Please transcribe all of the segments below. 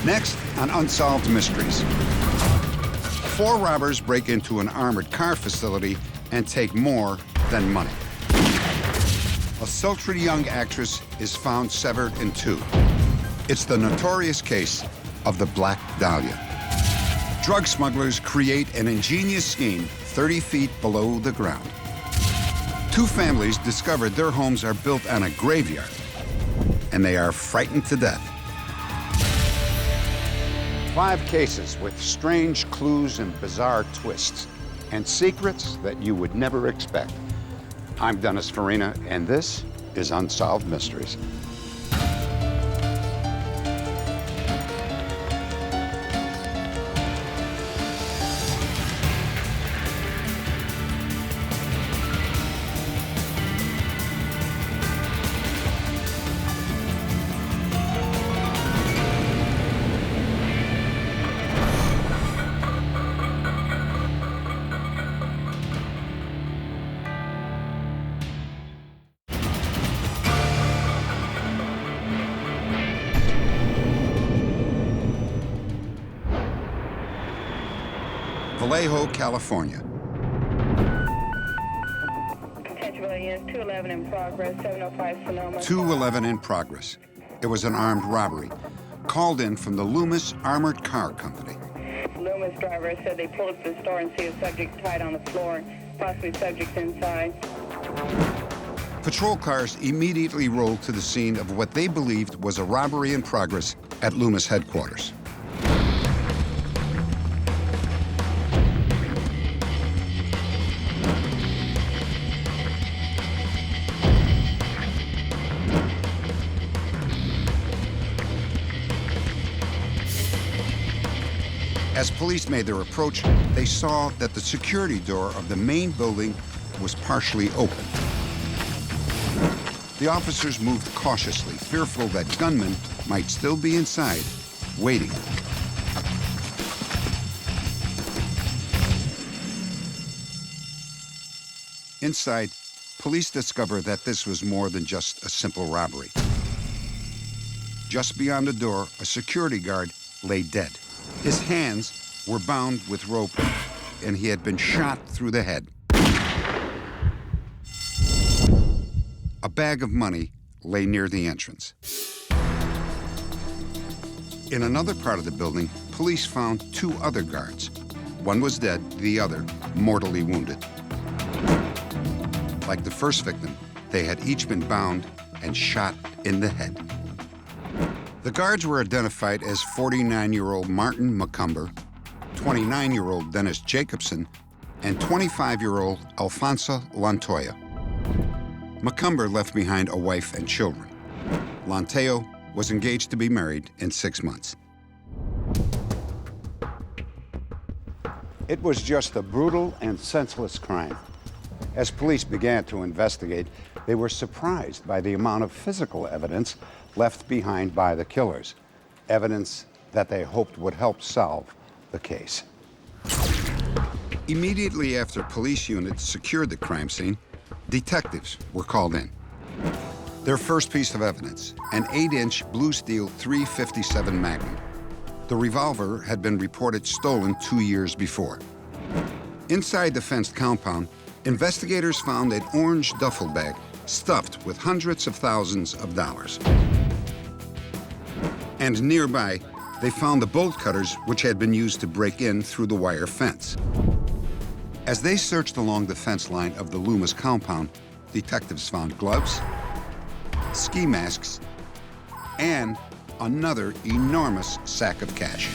Next on Unsolved Mysteries. 4 robbers break into an armored car facility and take more than money. A sultry young actress is found severed in 2. It's the notorious case of the Black Dahlia. Drug smugglers create an ingenious scheme 30 feet below the ground. 2 families discovered their homes are built on a graveyard, and they are frightened to death. 5 cases with strange clues and bizarre twists, and secrets that you would never expect. I'm Dennis Farina, and this is Unsolved Mysteries. Vallejo, California. 211 in progress, 705 Sonoma. 211 in progress. It was an armed robbery, called in from the Loomis Armored Car Company. Loomis driver said they pulled up to the store and see a subject tied on the floor, possibly subjects inside. Patrol cars immediately rolled to the scene of what they believed was a robbery in progress at Loomis headquarters. As police made their approach, they saw that the security door of the main building was partially open. The officers moved cautiously, fearful that gunmen might still be inside, waiting. Inside, police discovered that this was more than just a simple robbery. Just beyond the door, a security guard lay dead. His hands were bound with rope, and he had been shot through the head. A bag of money lay near the entrance. In another part of the building, police found 2 other guards. One was dead, the other mortally wounded. Like the first victim, they had each been bound and shot in the head. The guards were identified as 49-year-old Martin McCumber, 29-year-old Dennis Jacobson, and 25-year-old Alfonso Lantoya. McCumber left behind a wife and children. Lantoya was engaged to be married in 6 months. It was just a brutal and senseless crime. As police began to investigate, they were surprised by the amount of physical evidence left behind by the killers, evidence that they hoped would help solve the case. Immediately after police units secured the crime scene, detectives were called in. Their first piece of evidence, an 8-inch blue steel .357 Magnum. The revolver had been reported stolen 2 years before. Inside the fenced compound, investigators found an orange duffel bag stuffed with hundreds of thousands of dollars. And nearby, they found the bolt cutters which had been used to break in through the wire fence. As they searched along the fence line of the Loomis compound, detectives found gloves, ski masks, and another enormous sack of cash.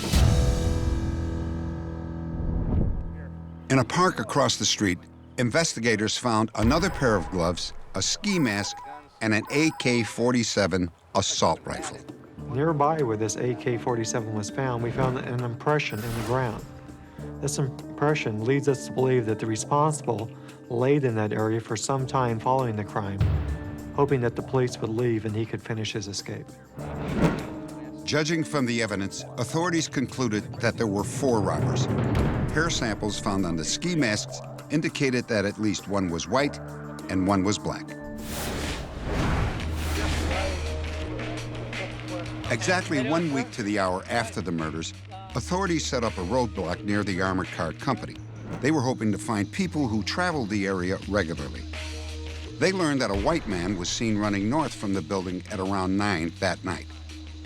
In a park across the street, investigators found another pair of gloves, a ski mask, and an AK-47 assault rifle. Nearby where this AK-47 was found, we found an impression in the ground. This impression leads us to believe that the responsible laid in that area for some time following the crime, hoping that the police would leave and he could finish his escape. Judging from the evidence, authorities concluded that there were 4 robbers. Hair samples found on the ski masks indicated that at least one was white and one was black. Exactly 1 week to the hour after the murders, authorities set up a roadblock near the armored car company. They were hoping to find people who traveled the area regularly. They learned that a white man was seen running north from the building at around 9 that night.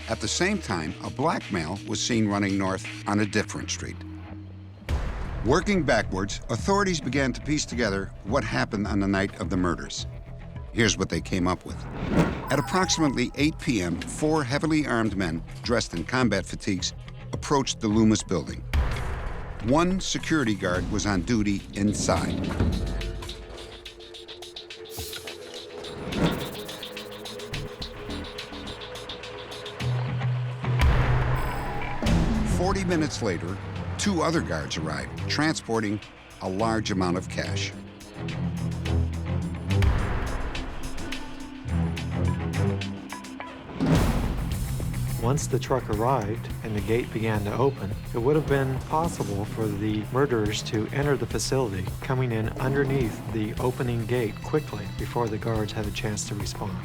At the same time, a black male was seen running north on a different street. Working backwards, authorities began to piece together what happened on the night of the murders. Here's what they came up with. At approximately 8 p.m., 4 heavily armed men dressed in combat fatigues approached the Loomis building. One security guard was on duty inside. "40 minutes later, 2 other guards arrived, transporting a large amount of cash. Once the truck arrived and the gate began to open, it would have been possible for the murderers to enter the facility, coming in underneath the opening gate quickly before the guards had a chance to respond.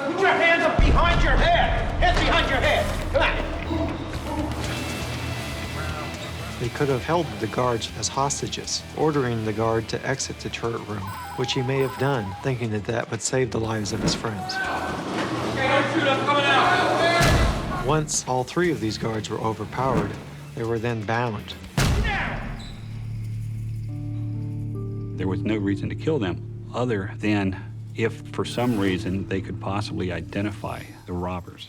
Put your hands up behind your head! Hands behind your head! Come on! They could have held the guards as hostages, ordering the guard to exit the turret room, which he may have done, thinking that that would save the lives of his friends. Okay, don't shoot, I'm coming out! Once all 3 of these guards were overpowered, they were then bound. There was no reason to kill them other than if, for some reason, they could possibly identify the robbers.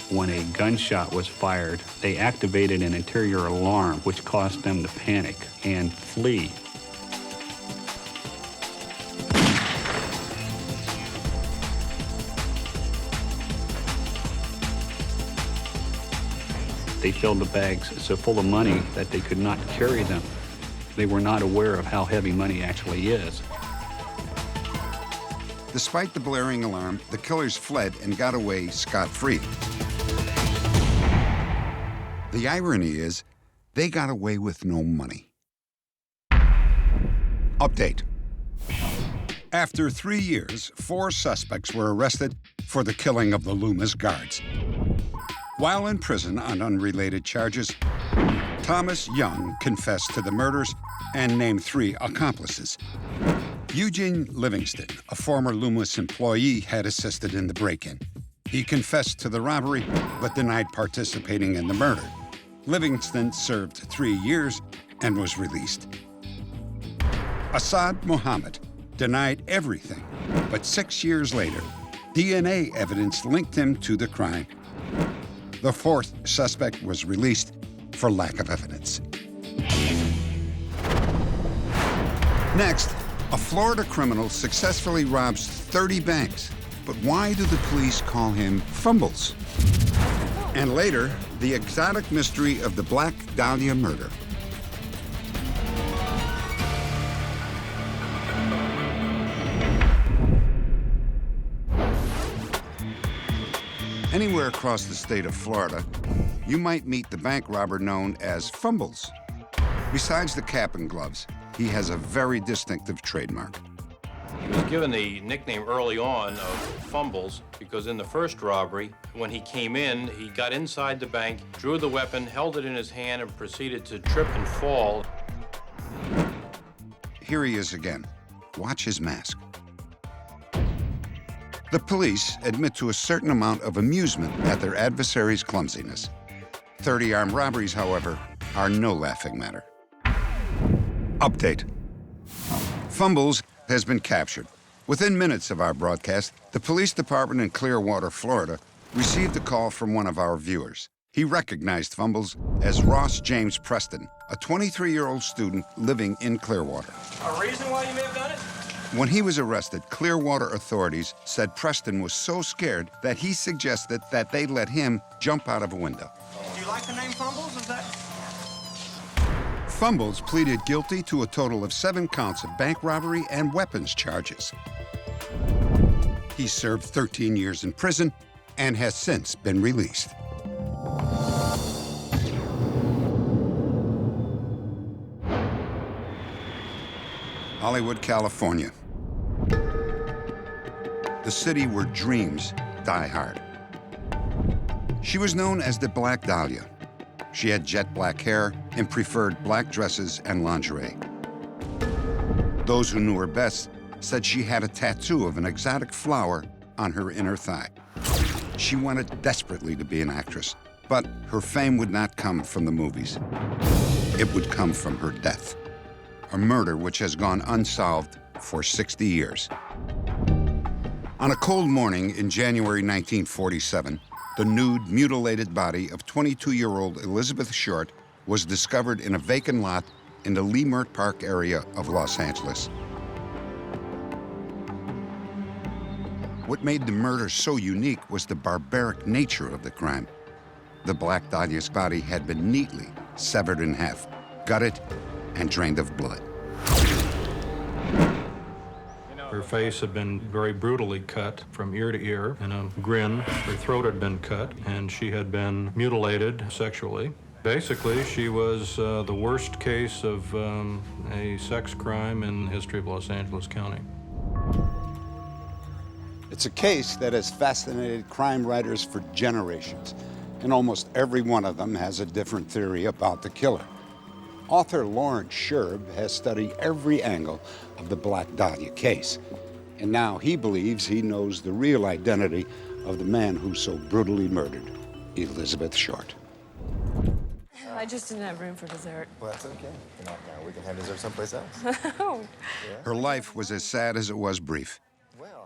When a gunshot was fired, they activated an interior alarm, which caused them to panic and flee. They filled the bags so full of money that they could not carry them. They were not aware of how heavy money actually is. Despite the blaring alarm, the killers fled and got away scot-free. The irony is, they got away with no money. Update. After 3 years, 4 suspects were arrested for the killing of the Loomis guards. While in prison on unrelated charges, Thomas Young confessed to the murders and named 3 accomplices. Eugene Livingston, a former Loomis employee, had assisted in the break-in. He confessed to the robbery, but denied participating in the murder. Livingston served 3 years and was released. Assad Mohammed denied everything, but 6 years later, DNA evidence linked him to the crime. The 4th suspect was released for lack of evidence. Next, a Florida criminal successfully robs 30 banks. But why do the police call him Fumbles? And later, the exotic mystery of the Black Dahlia murder. Anywhere across the state of Florida, you might meet the bank robber known as Fumbles. Besides the cap and gloves, he has a very distinctive trademark. He was given the nickname early on of Fumbles because in the first robbery, when he came in, he got inside the bank, drew the weapon, held it in his hand, and proceeded to trip and fall. Here he is again. Watch his mask. The police admit to a certain amount of amusement at their adversary's clumsiness. 30 armed robberies, however, are no laughing matter. Update. Fumbles has been captured. Within minutes of our broadcast, the police department in Clearwater, Florida, received a call from one of our viewers. He recognized Fumbles as Ross James Preston, a 23-year-old student living in Clearwater. A reason why you may have done it? When he was arrested, Clearwater authorities said Preston was so scared that he suggested that they let him jump out of a window. Do you like the name Fumbles? Is that... Fumbles pleaded guilty to a total of 7 counts of bank robbery and weapons charges. He served 13 years in prison and has since been released. Hollywood, California. The city where dreams die hard. She was known as the Black Dahlia. She had jet black hair and preferred black dresses and lingerie. Those who knew her best said she had a tattoo of an exotic flower on her inner thigh. She wanted desperately to be an actress, but her fame would not come from the movies. It would come from her death, a murder which has gone unsolved for 60 years. On a cold morning in January 1947, the nude, mutilated body of 22-year-old Elizabeth Short was discovered in a vacant lot in the Leimert Park area of Los Angeles. What made the murder so unique was the barbaric nature of the crime. The Black Dahlia's body had been neatly severed in half, gutted, and drained of blood. Her face had been very brutally cut from ear to ear in a grin. Her throat had been cut, and she had been mutilated sexually. Basically, she was the worst case of a sex crime in the history of Los Angeles County. It's a case that has fascinated crime writers for generations, and almost every one of them has a different theory about the killer. Author Lawrence Sherb has studied every angle of the Black Dahlia case, and now he believes he knows the real identity of the man who so brutally murdered Elizabeth Short. I just didn't have room for dessert. Well, that's okay. Now we can have dessert someplace else. Oh. Her life was as sad as it was brief.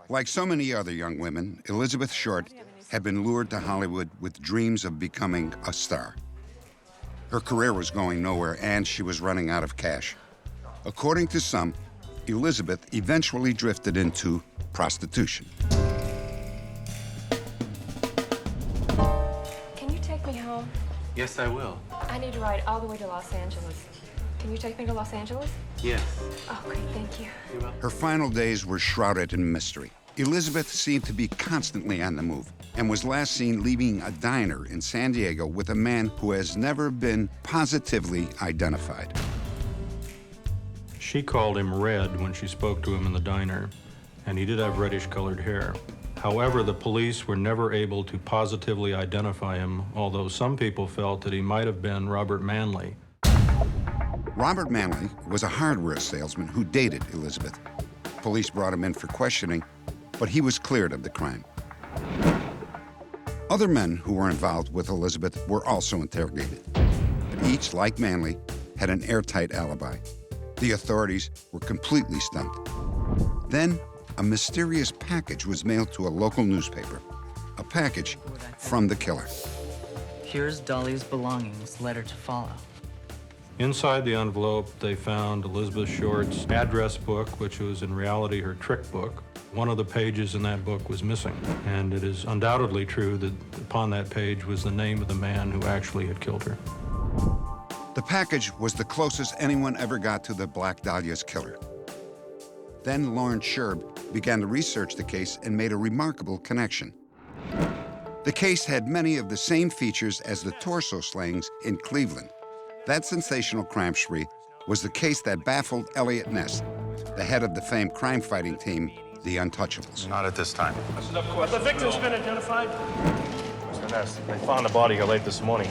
Like so many other young women, Elizabeth Short had been lured to Hollywood with dreams of becoming a star. Her career was going nowhere, and she was running out of cash. According to some, Elizabeth eventually drifted into prostitution. Can you take me home? Yes, I will. I need to ride all the way to Los Angeles. Can you take me to Los Angeles? Yes. Oh, great, thank you. You're welcome. Her final days were shrouded in mystery. Elizabeth seemed to be constantly on the move and was last seen leaving a diner in San Diego with a man who has never been positively identified. She called him Red when she spoke to him in the diner, and he did have reddish-colored hair. However, the police were never able to positively identify him, although some people felt that he might have been Robert Manley. Robert Manley was a hardware salesman who dated Elizabeth. Police brought him in for questioning, but he was cleared of the crime. Other men who were involved with Elizabeth were also interrogated, but each, like Manley, had an airtight alibi. The authorities were completely stumped. Then, a mysterious package was mailed to a local newspaper, a package from the killer. Here's Dahlia's belongings, letter to follow. Inside the envelope, they found Elizabeth Short's address book, which was in reality her trick book. One of the pages in that book was missing, and it is undoubtedly true that upon that page was the name of the man who actually had killed her. The package was the closest anyone ever got to the Black Dahlia's killer. Then Lawrence Sherb began to research the case and made a remarkable connection. The case had many of the same features as the torso slayings in Cleveland. That sensational crime spree was the case that baffled Elliot Ness, the head of the famed crime-fighting team, the Untouchables. Not at this time. The victim's been identified. Mr. Ness, they found the body here late this morning.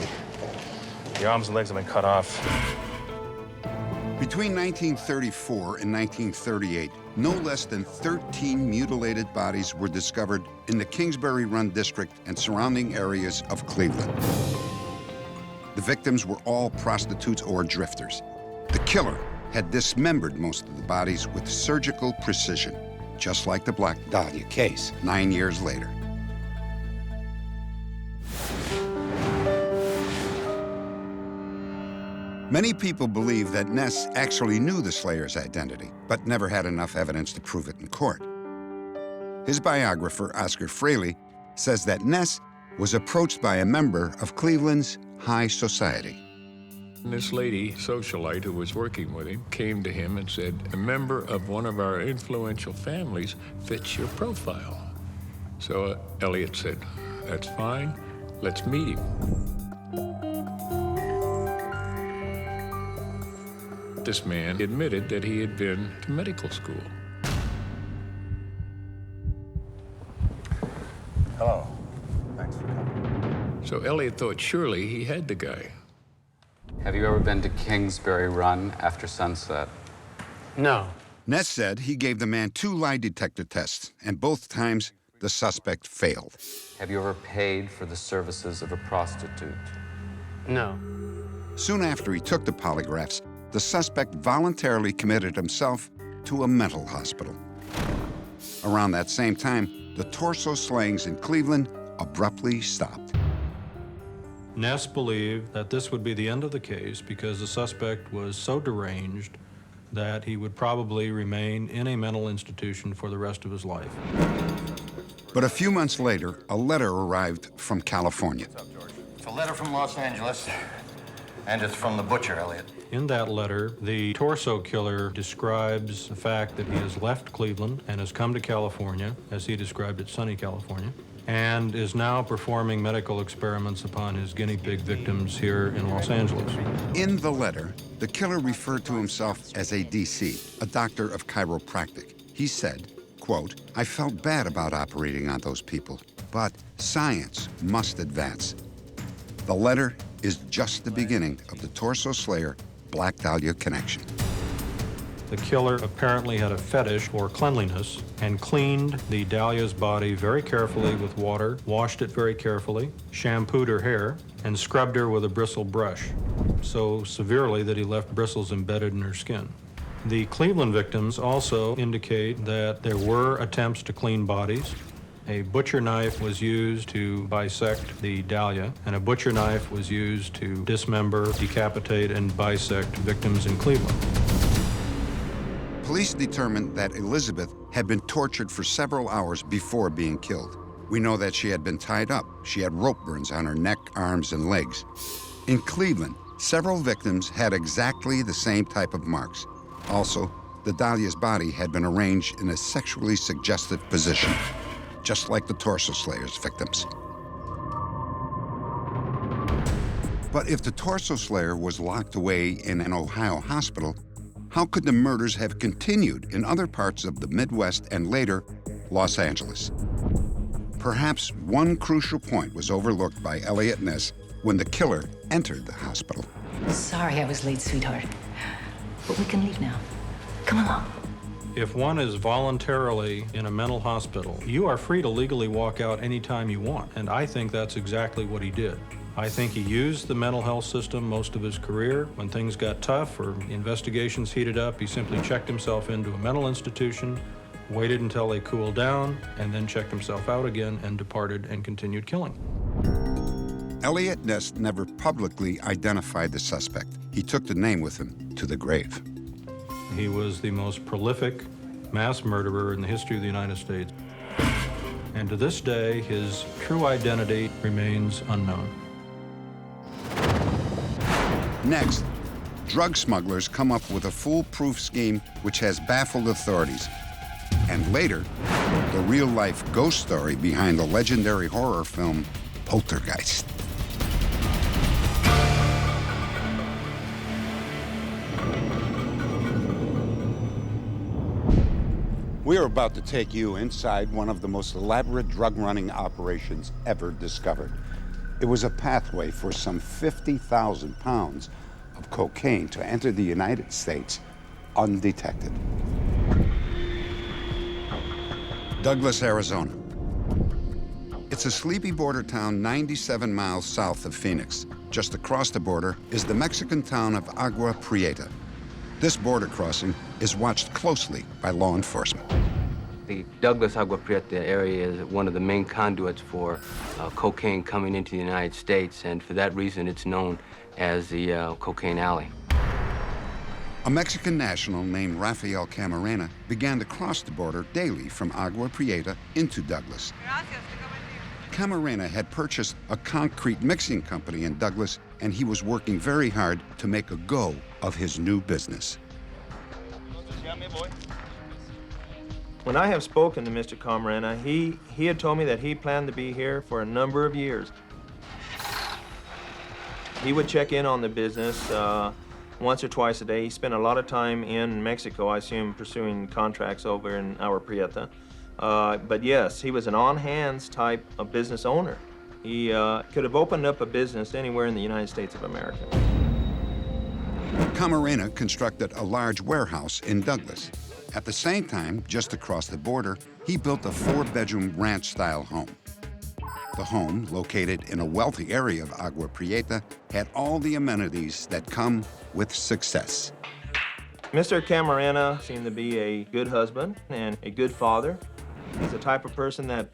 The arms and legs have been cut off. Between 1934 and 1938, no less than 13 mutilated bodies were discovered in the Kingsbury Run district and surrounding areas of Cleveland. The victims were all prostitutes or drifters. The killer had dismembered most of the bodies with surgical precision, just like the Black Dahlia case 9 years later. Many people believe that Ness actually knew the Slayer's identity, but never had enough evidence to prove it in court. His biographer, Oscar Fraley, says that Ness was approached by a member of Cleveland's high society. This lady, socialite who was working with him, came to him and said, a member of one of our influential families fits your profile. So Elliot said, That's fine. Let's meet him. This man admitted that he had been to medical school. Hello. Thanks for coming. So Elliot thought surely he had the guy. Have you ever been to Kingsbury Run after sunset? No. Ness said he gave the man 2 lie detector tests, and both times the suspect failed. Have you ever paid for the services of a prostitute? No. Soon after he took the polygraphs, the suspect voluntarily committed himself to a mental hospital. Around that same time, the torso slayings in Cleveland abruptly stopped. Ness believed that this would be the end of the case because the suspect was so deranged that he would probably remain in a mental institution for the rest of his life. But a few months later, a letter arrived from California. It's a letter from Los Angeles, and it's from the butcher, Elliot. In that letter, the torso killer describes the fact that he has left Cleveland and has come to California, as he described it, sunny California, and is now performing medical experiments upon his guinea pig victims here in Los Angeles. In the letter, the killer referred to himself as a DC, a doctor of chiropractic. He said, quote, "I felt bad about operating on those people, but science must advance." The letter is just the beginning of the Torso Slayer Black Dahlia connection. The killer apparently had a fetish for cleanliness and cleaned the Dahlia's body very carefully with water, washed it very carefully, shampooed her hair, and scrubbed her with a bristle brush, so severely that he left bristles embedded in her skin. The Cleveland victims also indicate that there were attempts to clean bodies. A butcher knife was used to bisect the Dahlia, and a butcher knife was used to dismember, decapitate, and bisect victims in Cleveland. Police determined that Elizabeth had been tortured for several hours before being killed. We know that she had been tied up. She had rope burns on her neck, arms, and legs. In Cleveland, several victims had exactly the same type of marks. Also, the Dahlia's body had been arranged in a sexually suggestive position, just like the Torso Slayer's victims. But if the Torso Slayer was locked away in an Ohio hospital, how could the murders have continued in other parts of the Midwest and later, Los Angeles? Perhaps one crucial point was overlooked by Elliot Ness when the killer entered the hospital. Sorry I was late, sweetheart. But we can leave now. Come along. If one is voluntarily in a mental hospital, you are free to legally walk out anytime you want, and I think that's exactly what he did. I think he used the mental health system most of his career. When things got tough or investigations heated up, he simply checked himself into a mental institution, waited until they cooled down, and then checked himself out again and departed and continued killing. Elliot Ness never publicly identified the suspect. He took the name with him to the grave. He was the most prolific mass murderer in the history of the United States. And to this day, his true identity remains unknown. Next, drug smugglers come up with a foolproof scheme which has baffled authorities. And later, the real-life ghost story behind the legendary horror film Poltergeist. We are about to take you inside one of the most elaborate drug-running operations ever discovered. It was a pathway for some 50,000 pounds of cocaine to enter the United States undetected. Douglas, Arizona. It's a sleepy border town 97 miles south of Phoenix. Just across the border is the Mexican town of Agua Prieta. This border crossing is watched closely by law enforcement. The Douglas Agua Prieta area is one of the main conduits for cocaine coming into the United States, and for that reason it's known as the Cocaine Alley. A Mexican national named Rafael Camarena began to cross the border daily from Agua Prieta into Douglas. Camarena had purchased a concrete mixing company in Douglas, and he was working very hard to make a go of his new business. When I have spoken to Mr. Camarena, he had told me that he planned to be here for a number of years. He would check in on the business once or twice a day. He spent a lot of time in Mexico, I assume, pursuing contracts over in our Prieta. But yes, he was an on-hands type of business owner. He could have opened up a business anywhere in the United States of America. Camarena constructed a large warehouse in Douglas. At the same time, just across the border, he built a 4-bedroom ranch-style home. The home, located in a wealthy area of Agua Prieta, had all the amenities that come with success. Mr. Camarena seemed to be a good husband and a good father. He's the type of person that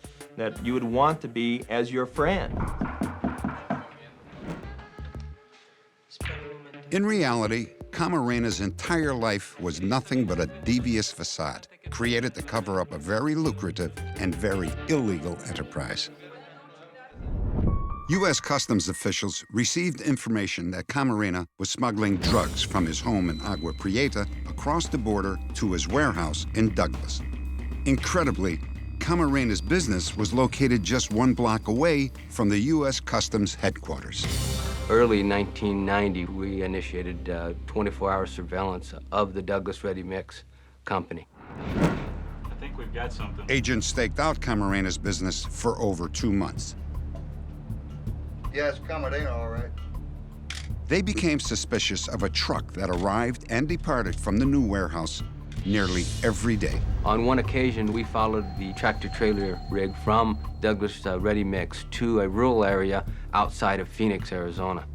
you would want to be as your friend. In reality, Camarena's entire life was nothing but a devious facade, created to cover up a very lucrative and very illegal enterprise. U.S. Customs officials received information that Camarena was smuggling drugs from his home in Agua Prieta across the border to his warehouse in Douglas. Incredibly, Camarena's business was located just 1 block away from the U.S. Customs headquarters. Early 1990, we initiated 24-hour surveillance of the Douglas Ready Mix company. I think we've got something. Agents staked out Camarena's business for over 2 months. Yeah, it's Camarena, all right. They became suspicious of a truck that arrived and departed from the new warehouse nearly every day. On one occasion, we followed the tractor-trailer rig from Douglas Ready Mix to a rural area outside of Phoenix, Arizona.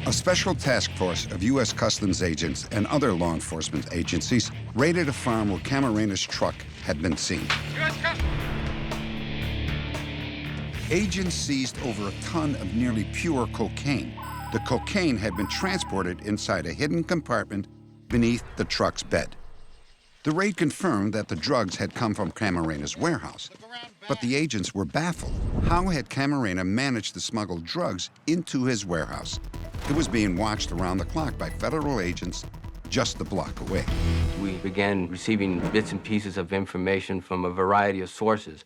A special task force of U.S. Customs agents and other law enforcement agencies raided a farm where Camarena's truck had been seen. Agents seized over a ton of nearly pure cocaine. The cocaine had been transported inside a hidden compartment beneath the truck's bed. The raid confirmed that the drugs had come from Camarena's warehouse, but the agents were baffled. How had Camarena managed to smuggle drugs into his warehouse? It was being watched around the clock by federal agents just a block away. We began receiving bits and pieces of information from a variety of sources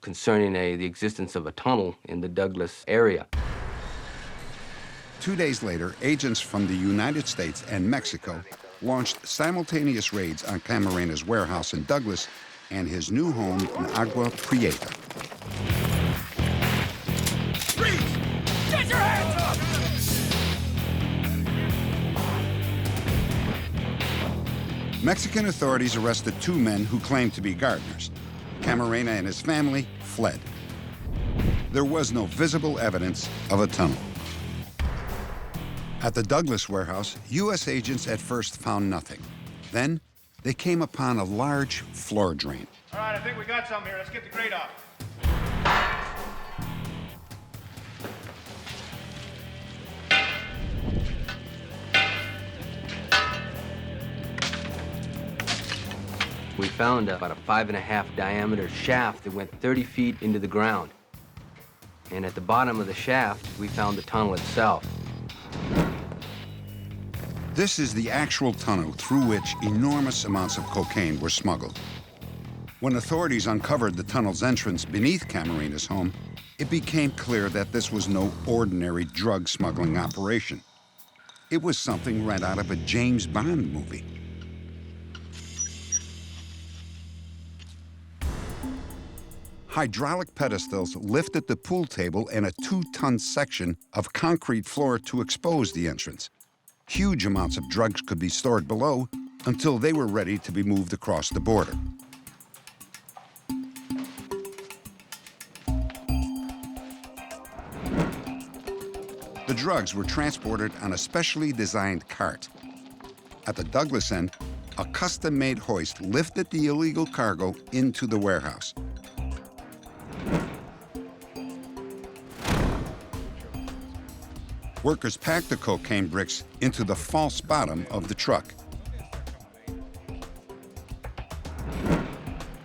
concerning the existence of a tunnel in the Douglas area. 2 days later, agents from the United States and Mexico launched simultaneous raids on Camarena's warehouse in Douglas and his new home in Agua Prieta. Freeze! Get your hands up! Mexican authorities arrested 2 men who claimed to be gardeners. Camarena and his family fled. There was no visible evidence of a tunnel. At the Douglas warehouse, U.S. agents at first found nothing. Then, they came upon a large floor drain. All right, I think we got something here. Let's get the grate off. We found about a 5.5 diameter shaft that went 30 feet into the ground. And at the bottom of the shaft, we found the tunnel itself. This is the actual tunnel through which enormous amounts of cocaine were smuggled. When authorities uncovered the tunnel's entrance beneath Camarena's home, it became clear that this was no ordinary drug smuggling operation. It was something right out of a James Bond movie. Hydraulic pedestals lifted the pool table and a 2-ton section of concrete floor to expose the entrance. Huge amounts of drugs could be stored below until they were ready to be moved across the border. The drugs were transported on a specially designed cart. At the Douglas end, a custom-made hoist lifted the illegal cargo into the warehouse. Workers packed the cocaine bricks into the false bottom of the truck.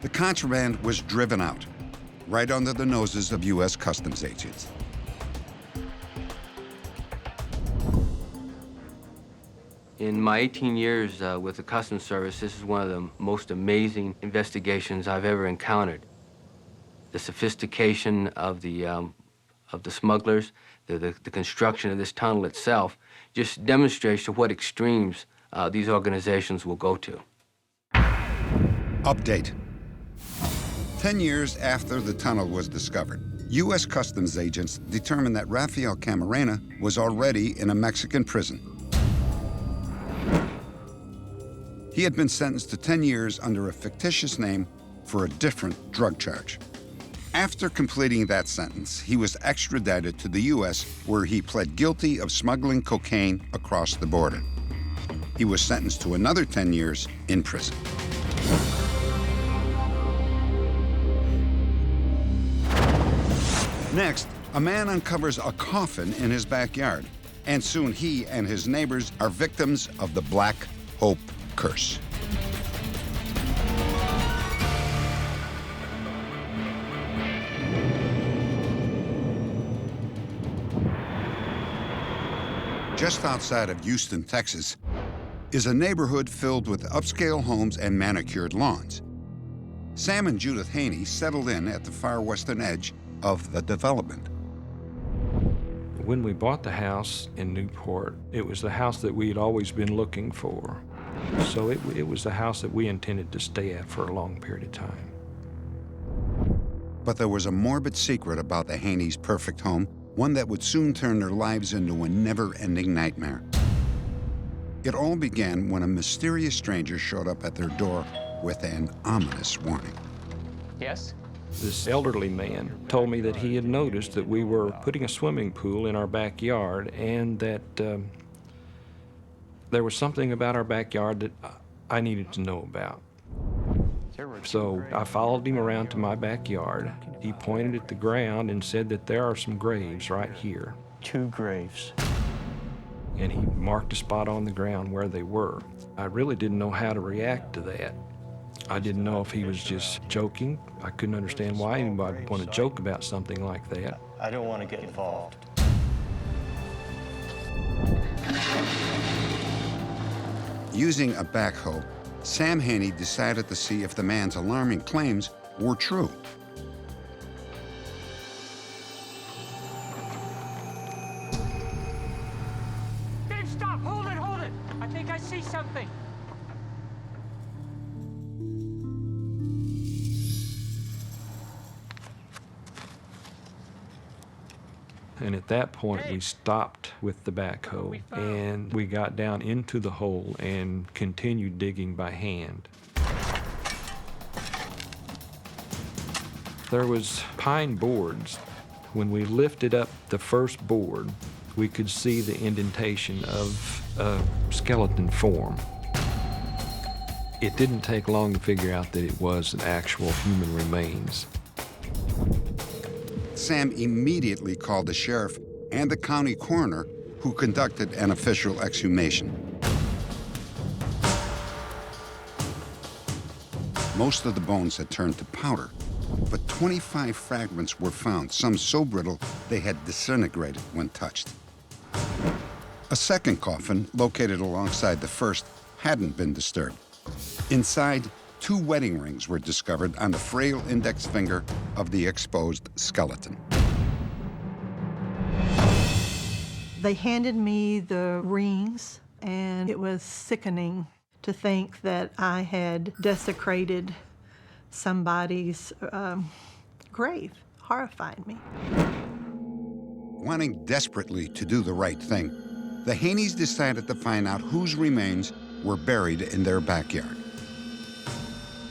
The contraband was driven out, right under the noses of U.S. Customs agents. In my 18 years with the Customs Service, this is one of the most amazing investigations I've ever encountered. The sophistication of the smugglers, the construction of this tunnel itself, just demonstrates to what extremes these organizations will go to. Update. 10 years after the tunnel was discovered, U.S. Customs agents determined that Rafael Camarena was already in a Mexican prison. He had been sentenced to 10 years under a fictitious name for a different drug charge. After completing that sentence, he was extradited to the U.S., where he pled guilty of smuggling cocaine across the border. He was sentenced to another 10 years in prison. Next, a man uncovers a coffin in his backyard, and soon he and his neighbors are victims of the Black Hope curse. Just outside of Houston, Texas, is a neighborhood filled with upscale homes and manicured lawns. Sam and Judith Haney settled in at the far western edge of the development. When we bought the house in Newport, it was the house that we had always been looking for. So it was the house that we intended to stay at for a long period of time. But there was a morbid secret about the Haney's perfect home, one that would soon turn their lives into a never-ending nightmare. It all began when a mysterious stranger showed up at their door with an ominous warning. Yes? This elderly man told me that he had noticed that we were putting a swimming pool in our backyard and that there was something about our backyard that I needed to know about. So I followed him around to my backyard. He pointed at the ground and said that there are some graves right here. 2 graves. And he marked a spot on the ground where they were. I really didn't know how to react to that. I didn't know if he was just joking. I couldn't understand why anybody would want to joke about something like that. I don't want to get involved. Using a backhoe, Sam Haney decided to see if the man's alarming claims were true. Dave, stop! Hold it, hold it! I think I see something. And at that point, we stopped with the backhoe and we got down into the hole and continued digging by hand. There was pine boards. When we lifted up the first board, we could see the indentation of a skeleton form. It didn't take long to figure out that it was an actual human remains. Sam immediately called the sheriff and the county coroner, who conducted an official exhumation. Most of the bones had turned to powder, but 25 fragments were found, some so brittle they had disintegrated when touched. A second coffin, located alongside the first, hadn't been disturbed. Inside, 2 wedding rings were discovered on the frail index finger of the exposed skeleton. They handed me the rings, and it was sickening to think that I had desecrated somebody's grave. Horrified me. Wanting desperately to do the right thing, the Haneys decided to find out whose remains were buried in their backyard.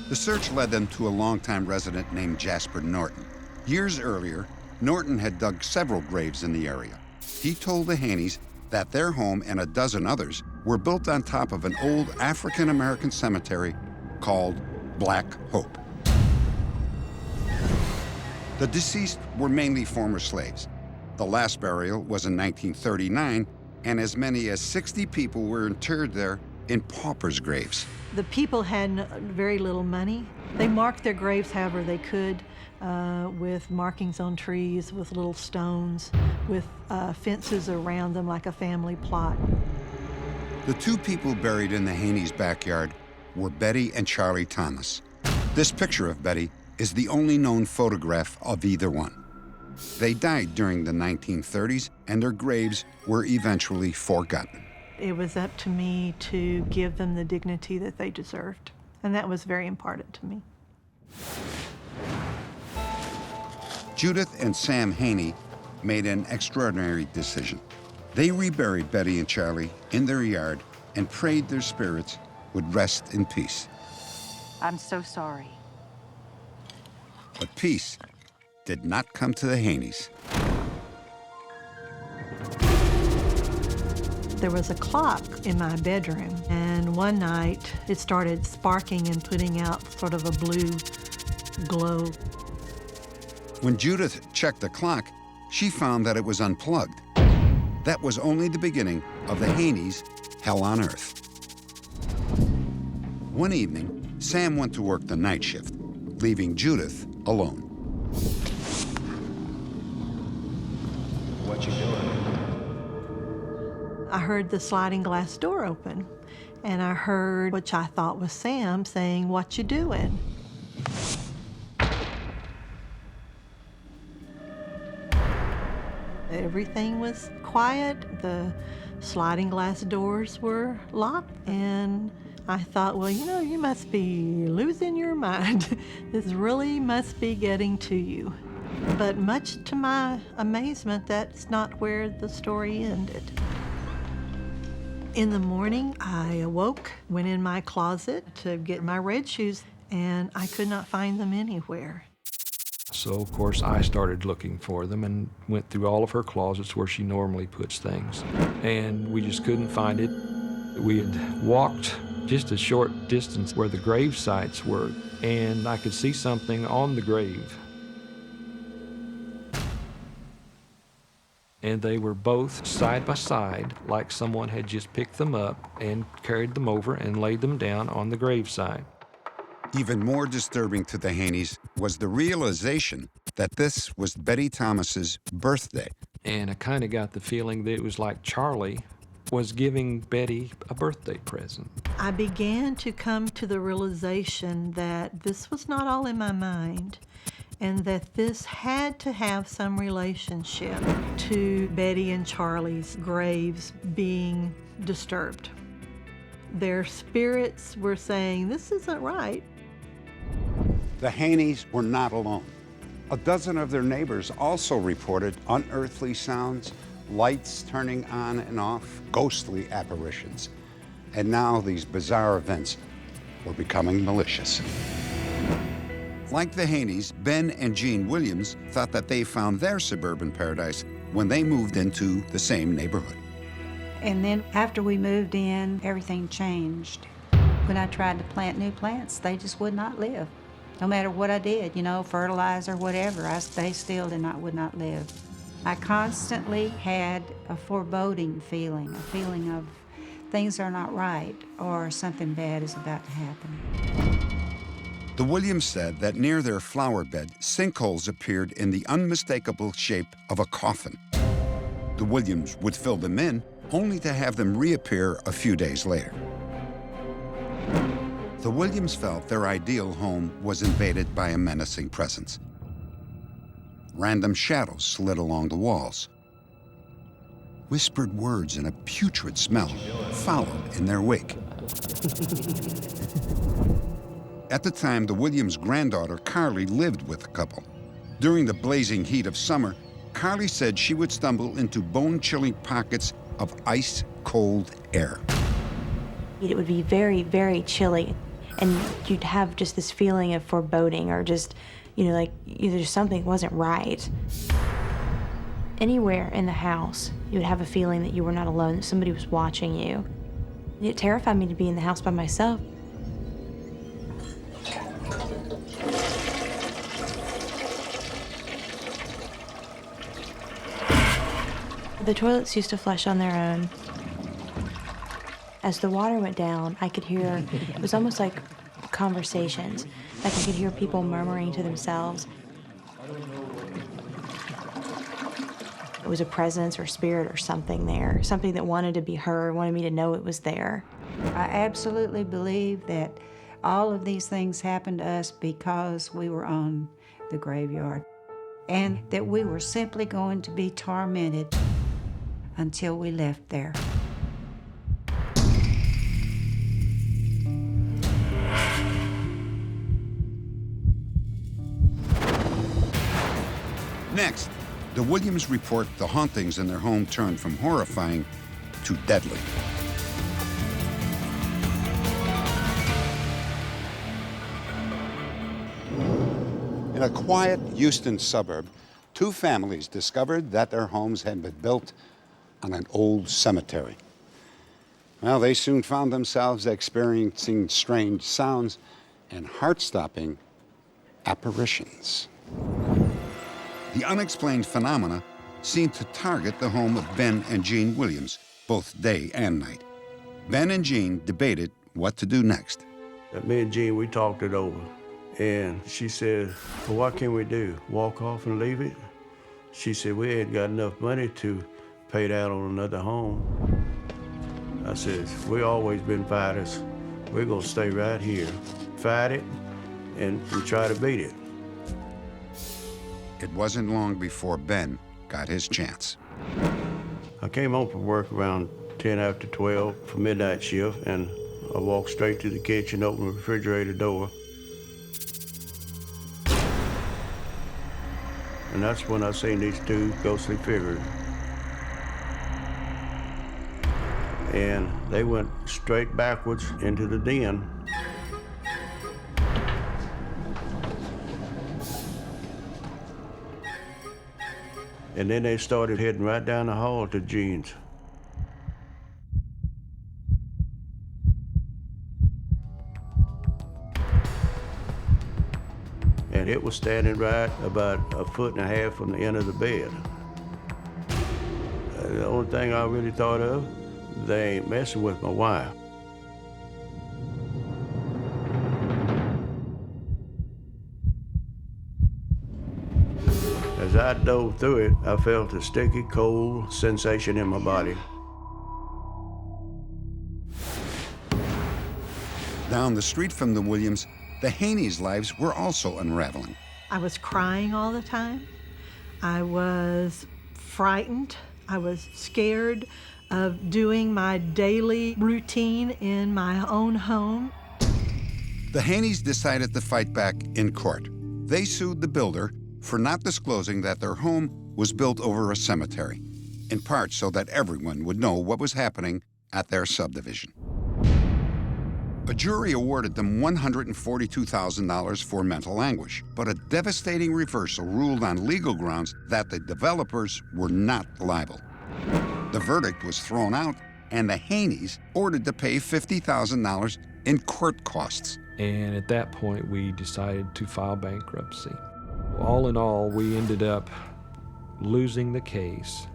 The search led them to a longtime resident named Jasper Norton. Years earlier, Norton had dug several graves in the area. He told the Haneys that their home and a dozen others were built on top of an old African-American cemetery called Black Hope. The deceased were mainly former slaves. The last burial was in 1939, and as many as 60 people were interred there in paupers' graves. The people had very little money. They marked their graves however they could, with markings on trees, with little stones, with fences around them like a family plot. The two people buried in the Haney's backyard were Betty and Charlie Thomas. This picture of Betty is the only known photograph of either one. They died during the 1930s, and their graves were eventually forgotten. It was up to me to give them the dignity that they deserved, and that was very important to me. Judith and Sam Haney made an extraordinary decision. They reburied Betty and Charlie in their yard and prayed their spirits would rest in peace. I'm so sorry. But peace did not come to the Haneys. There was a clock in my bedroom, and one night it started sparking and putting out sort of a blue glow. When Judith checked the clock, she found that it was unplugged. That was only the beginning of the Haneys' hell on earth. One evening, Sam went to work the night shift, leaving Judith alone. What you doing? I heard the sliding glass door open, and I heard, which I thought was Sam, saying, "What you doing?" Everything was quiet. The sliding glass doors were locked, and I thought, well, you know, you must be losing your mind. This really must be getting to you. But much to my amazement, that's not where the story ended. In the morning, I awoke, went in my closet to get my red shoes, and I could not find them anywhere. So, of course, I started looking for them and went through all of her closets where she normally puts things. And we just couldn't find it. We had walked just a short distance where the grave sites were, and I could see something on the grave. And they were both side by side, like someone had just picked them up and carried them over and laid them down on the graveside. Even more disturbing to the Haneys was the realization that this was Betty Thomas's birthday. And I kind of got the feeling that it was like Charlie was giving Betty a birthday present. I began to come to the realization that this was not all in my mind, and that this had to have some relationship to Betty and Charlie's graves being disturbed. Their spirits were saying, this isn't right. The Haneys were not alone. A dozen of their neighbors also reported unearthly sounds, lights turning on and off, ghostly apparitions. And now these bizarre events were becoming malicious. Like the Haneys, Ben and Jean Williams thought that they found their suburban paradise when they moved into the same neighborhood. And then after we moved in, everything changed. When I tried to plant new plants, they just would not live. No matter what I did, you know, fertilizer, whatever, they still would not live. I constantly had a foreboding feeling, a feeling of things are not right or something bad is about to happen. The Williams said that near their flower bed, sinkholes appeared in the unmistakable shape of a coffin. The Williams would fill them in, only to have them reappear a few days later. The Williams felt their ideal home was invaded by a menacing presence. Random shadows slid along the walls. Whispered words and a putrid smell followed in their wake. At the time, the Williams' granddaughter, CARLI, lived with the couple. During the blazing heat of summer, CARLI said she would stumble into bone-chilling pockets of ice-cold air. It would be very, very chilly, and you'd have just this feeling of foreboding or just, you know, like either something wasn't right. Anywhere in the house, you would have a feeling that you were not alone, that somebody was watching you. It terrified me to be in the house by myself. The toilets used to flush on their own. As the water went down, I could hear, it was almost like conversations. Like I could hear people murmuring to themselves. was a presence or spirit or something there, something that wanted to be heard, wanted me to know it was there. I absolutely believe that all of these things happened to us because we were on the graveyard, and that we were simply going to be tormented until we left there. Next, the Williams report the hauntings in their home turned from horrifying to deadly. In a quiet Houston suburb, two families discovered that their homes had been built on an old cemetery. Well, they soon found themselves experiencing strange sounds and heart-stopping apparitions. The unexplained phenomena seemed to target the home of Ben and Jean Williams, both day and night. Ben and Jean debated what to do next. Me and Jean, we talked it over. And she said, well, what can we do? Walk off and leave it? She said, we ain't got enough money to pay it out on another home. I said, we always been fighters. We're gonna stay right here, fight it, and we try to beat it. It wasn't long before Ben got his chance. I came home from work around 10 after 12 for midnight shift, and I walked straight to the kitchen, opened the refrigerator door. And that's when I seen these two ghostly figures. And they went straight backwards into the den. And then they started heading right down the hall to Jean's. And it was standing right about 1.5 feet from the end of the bed. The only thing I really thought of, they ain't messing with my wife. As I dove through it, I felt a sticky, cold sensation in my body. Down the street from the Williams, the Haney's lives were also unraveling. I was crying all the time. I was frightened. I was scared of doing my daily routine in my own home. The Haneys decided to fight back in court. They sued the builder for not disclosing that their home was built over a cemetery, in part so that everyone would know what was happening at their subdivision. A jury awarded them $142,000 for mental anguish, but a devastating reversal ruled on legal grounds that the developers were not liable. The verdict was thrown out, and the Haneys ordered to pay $50,000 in court costs. And at that point, we decided to file bankruptcy. All in all, we ended up losing the case,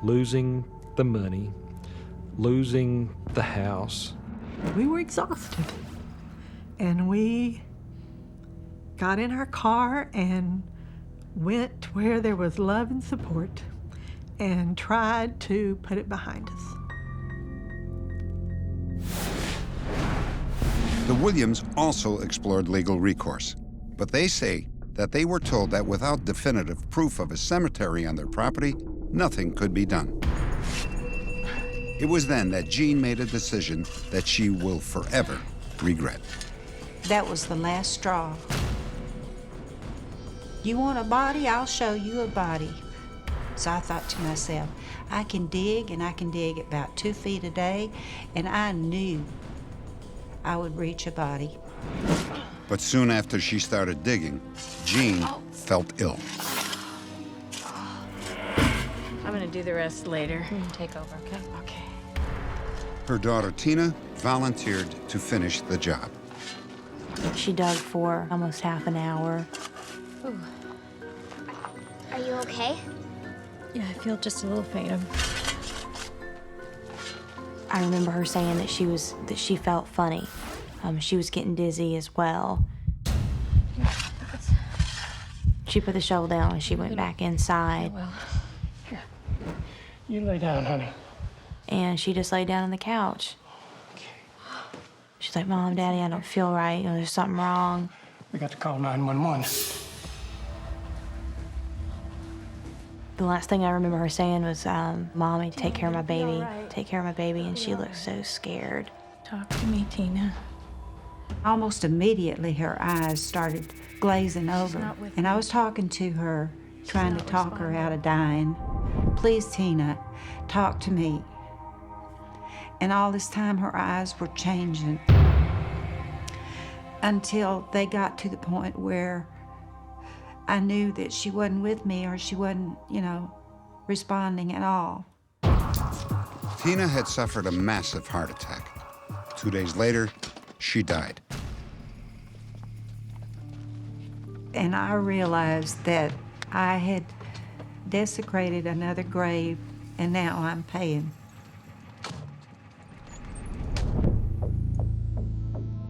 losing the money, losing the house. We were exhausted. And we got in our car and went where there was love and support and tried to put it behind us. The Williams also explored legal recourse, but they say that they were told that without definitive proof of a cemetery on their property, nothing could be done. It was then that Jean made a decision that she will forever regret. That was the last straw. You want a body? I'll show you a body. So I thought to myself, I can dig, and I can dig about 2 feet a day, and I knew I would reach a body. But soon after she started digging, Jean felt ill. I'm gonna do the rest later. Take over, okay? Okay. Her daughter Tina volunteered to finish the job. She dug for almost half an hour. Ooh. Are you okay? Yeah, I feel just a little faint. I remember her saying that she felt funny. She was getting dizzy as well. She put the shovel down and she went back inside. Well, here. You lay down, honey. And she just laid down on the couch. She's like, Mom, Daddy, I don't feel right. You know, there's something wrong. We got to call 911. The last thing I remember her saying was, Mommy, take care of my baby. Take care of my baby. And she looked so scared. Talk to me, Tina. Almost immediately, her eyes started glazing over. And I was talking to her, trying to talk her out of dying. Please, Tina, talk to me. And all this time, her eyes were changing until they got to the point where I knew that she wasn't with me or she wasn't, you know, responding at all. Tina had suffered a massive heart attack. 2 days later, she died. And I realized that I had desecrated another grave, and now I'm paying.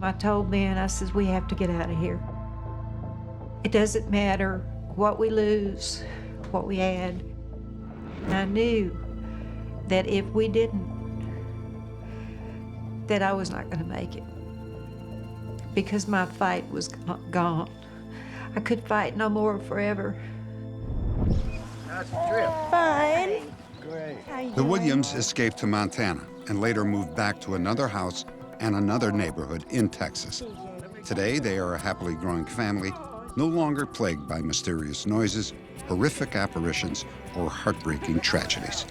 I told Ben, I says, we have to get out of here. It doesn't matter what we lose, what we add. And I knew that if we didn't, that I was not gonna make it. Because my fight was gone. I could fight no more forever. How's the trip? Fine. Great. The Williams escaped to Montana and later moved back to another house and another neighborhood in Texas. Today, they are a happily growing family, no longer plagued by mysterious noises, horrific apparitions, or heartbreaking tragedies.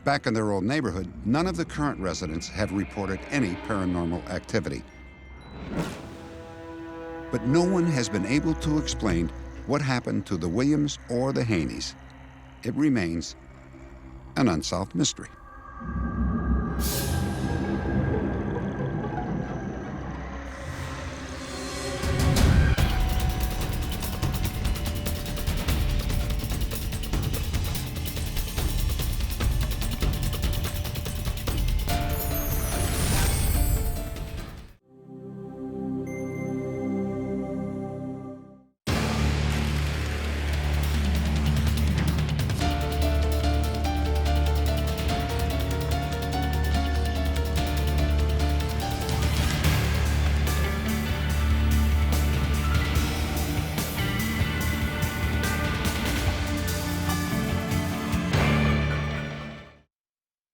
Back in their old neighborhood, none of the current residents have reported any paranormal activity. But no one has been able to explain what happened to the Williams or the Haneys. It remains an unsolved mystery.